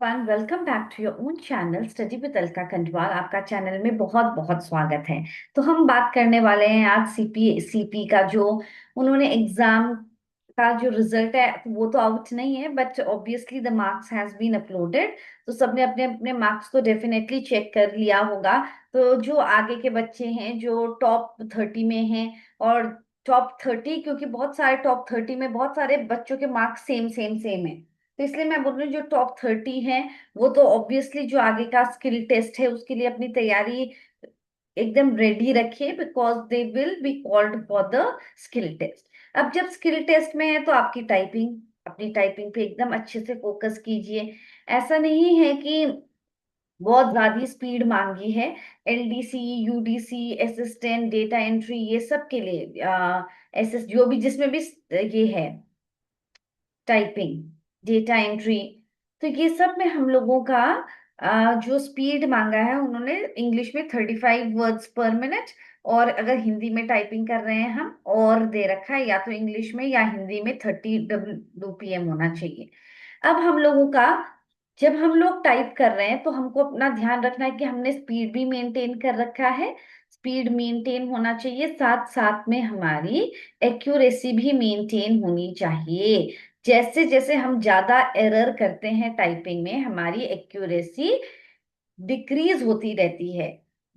One welcome back to your own channel study with Alka Kandwal. आपका channel में बहुत बहुत स्वागत है। तो हम बात करने वाले हैं आज सीपी का जो उन्होंने एग्जाम का जो रिजल्ट है वो तो आउट नहीं है, but obviously the marks has been uploaded. तो सबने अपने अपने मार्क्स को डेफिनेटली चेक कर लिया होगा। तो जो आगे के बच्चे हैं जो टॉप 30 में हैं, और टॉप 30 क्योंकि बहुत सारे टॉप 30 में बहुत सारे बच्चों के मार्क्स सेम सेम सेम है, तो इसलिए मैं बोल रही हूँ जो टॉप 30 है वो तो ऑब्वियसली जो आगे का स्किल टेस्ट है उसके लिए अपनी तैयारी एकदम रेडी रखिए, because they will be called for the skill test. अब जब स्किल टेस्ट में है तो आपकी टाइपिंग, अपनी टाइपिंग पे एकदम अच्छे से फोकस कीजिए। ऐसा नहीं है कि बहुत ज्यादा स्पीड मांगी है। LDC, UDC, assistant, data entry, ये सब के लिए एसएस जो भी जिसमें भी ये है टाइपिंग, डेटा एंट्री, तो ये सब में हम लोगों का जो स्पीड मांगा है उन्होंने इंग्लिश में 35 वर्ड्स पर मिनट, और अगर हिंदी में टाइपिंग कर रहे हैं हम और दे रखा है या तो इंग्लिश में या हिंदी में 30 WPM होना चाहिए। अब हम लोगों का जब हम लोग टाइप कर रहे हैं तो हमको अपना ध्यान रखना है कि हमने स्पीड भी मेंटेन कर रखा है। स्पीड मेंटेन होना चाहिए, साथ साथ में हमारी एक्यूरेसी भी मेंटेन होनी चाहिए। जैसे जैसे हम ज्यादा एरर करते हैं टाइपिंग में हमारी एक्यूरेसी डिक्रीज होती रहती है।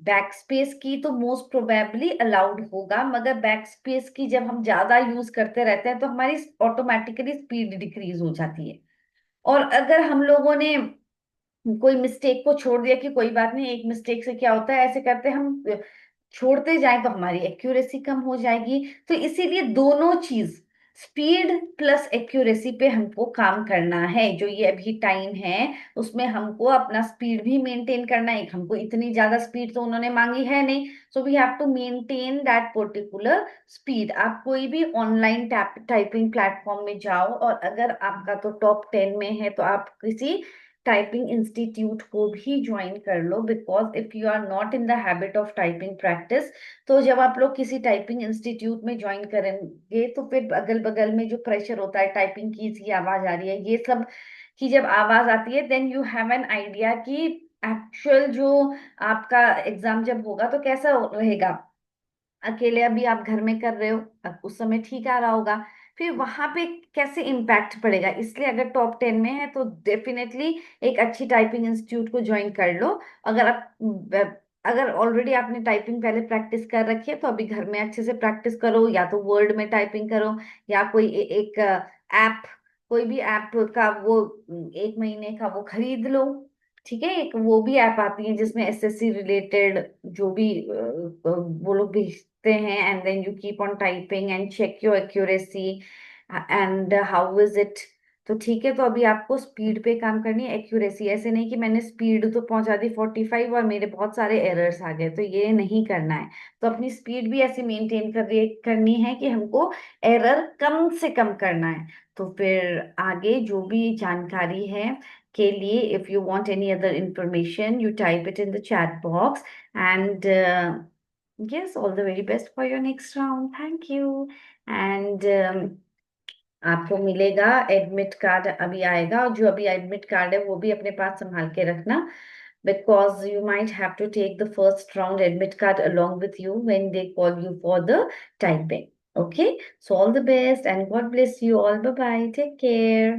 बैक स्पेस की तो मोस्ट प्रोबेबली अलाउड होगा, मगर बैक स्पेस की जब हम ज्यादा यूज करते रहते हैं तो हमारी ऑटोमेटिकली स्पीड डिक्रीज हो जाती है। और अगर हम लोगों ने कोई मिस्टेक को छोड़ दिया कि कोई बात नहीं, एक मिस्टेक से क्या होता है, ऐसे करते हम छोड़ते जाएं तो हमारी एक्यूरेसी कम हो जाएगी। तो इसीलिए दोनों चीज, स्पीड प्लस एक्यूरेसी पे हमको काम करना है। जो ये अभी टाइम है उसमें हमको अपना स्पीड भी मेंटेन करना है। हमको इतनी ज्यादा स्पीड तो उन्होंने मांगी है नहीं, so we have to maintain that particular speed. आप कोई भी ऑनलाइन टाइपिंग प्लेटफॉर्म में जाओ, और अगर आपका तो टॉप 10 में है तो आप किसी टाइपिंग इंस्टीट्यूट को भी ज्वाइन कर लो, because if you are not in the habit of typing practice, तो जब आप लोग किसी टाइपिंग इंस्टीट्यूट में ज्वाइन करेंगे तो फिर अगल बगल में जो प्रेशर होता है, टाइपिंग की इसकी आवाज आ रही है, ये सब की जब आवाज आती है then you have an idea कि एक्चुअल जो आपका एग्जाम जब होगा तो कैसा रहेगा। अकेले अभी आप घर में कर रहे हो, अब उस समय ठीक आ रहा होगा, फिर वहां पे कैसे इम्पैक्ट पड़ेगा। इसलिए अगर टॉप 10 में है तो डेफिनेटली एक अच्छी टाइपिंग इंस्टीट्यूट को ज्वाइन कर लो। अगर आप अगर ऑलरेडी आपने टाइपिंग पहले प्रैक्टिस कर रखी है तो अभी घर में अच्छे से प्रैक्टिस करो, या तो वर्ड में टाइपिंग करो या कोई एक ऐप, कोई भी ऐप का वो 1 महीने का वो खरीद लो। ठीक है, एक वो भी ऐप आती है जिसमें एसएससी रिलेटेड जो भी वो लोग भेजते हैं, and then you keep on typing and check your accuracy and how is it. तो ठीक है, तो अभी आपको स्पीड पे काम करनी है, एक्यूरेसी ऐसे नहीं कि मैंने स्पीड तो पहुंचा दी 45 और मेरे बहुत सारे एरर्स आ गए, तो ये नहीं करना है। तो अपनी स्पीड भी ऐसे मेंटेन करनी है कि हमको एरर कम से कम करना है। तो फिर आगे जो भी जानकारी है के लिए, if you want any other information you type it in the chat box, and yes, all the very best for your next round. Thank you. And आपको मिलेगा एडमिट कार्ड, अभी आएगा, और जो अभी एडमिट कार्ड है वो भी अपने पास संभाल के रखना, because you might have to take the first round admit card along with you when they call you for the typing. Okay, so all the best and God bless you all. Bye bye, take care.